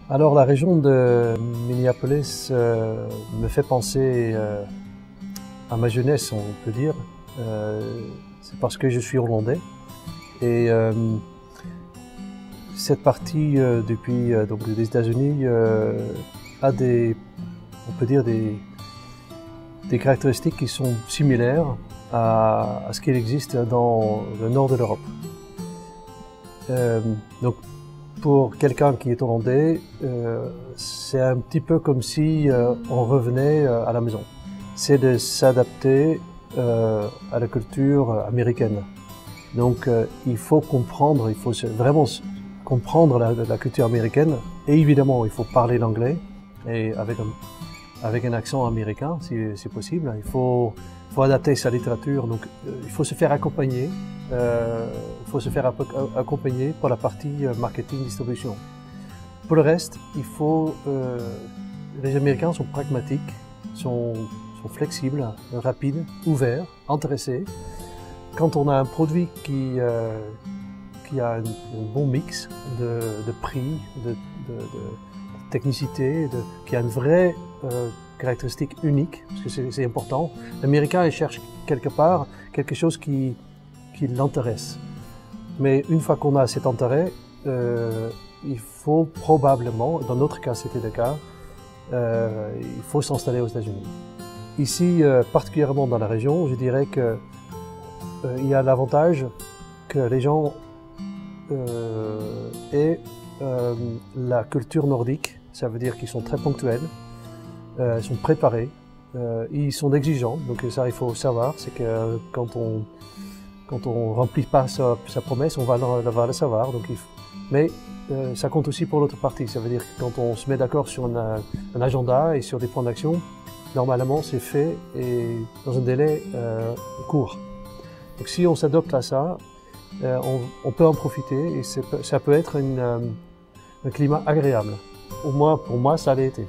Alors la région de Minneapolis me fait penser à ma jeunesse, on peut dire. C'est parce que je suis hollandais et cette partie depuis donc des États-Unis a on peut dire des caractéristiques qui sont similaires à ce qu'il existe dans le nord de l'Europe. Donc pour quelqu'un qui est hollandais, c'est un petit peu comme si on revenait à la maison. C'est de s'adapter à la culture américaine. Donc il faut comprendre, il faut vraiment comprendre la culture américaine. Et évidemment, il faut parler l'anglais et avec un accent américain, si possible. Il faut adapter sa littérature. Donc il faut se faire accompagner. Il faut se faire accompagner pour la partie marketing distribution. Pour le reste, les Américains sont pragmatiques, sont flexibles, rapides, ouverts, intéressés. Quand on a un produit qui a un bon mix de prix, de technicité, qui a une vraie caractéristique unique, parce que c'est important, l'Américain il cherche quelque part quelque chose qui l'intéresse. Mais une fois qu'on a cet intérêt, il faut probablement, dans notre cas c'était le cas, il faut s'installer aux États-Unis. Ici, particulièrement dans la région, je dirais que il y a l'avantage que les gens aient la culture nordique, ça veut dire qu'ils sont très ponctuels, ils sont préparés, ils sont exigeants, donc ça il faut savoir, c'est que quand on remplit pas sa promesse, on va le savoir. Donc mais ça compte aussi pour l'autre partie. Ça veut dire que quand on se met d'accord sur un agenda et sur des plans d'action, normalement c'est fait et dans un délai court. Donc si on s'adopte à ça, on peut en profiter et ça peut être un climat agréable. Au moins pour moi, ça l'a été.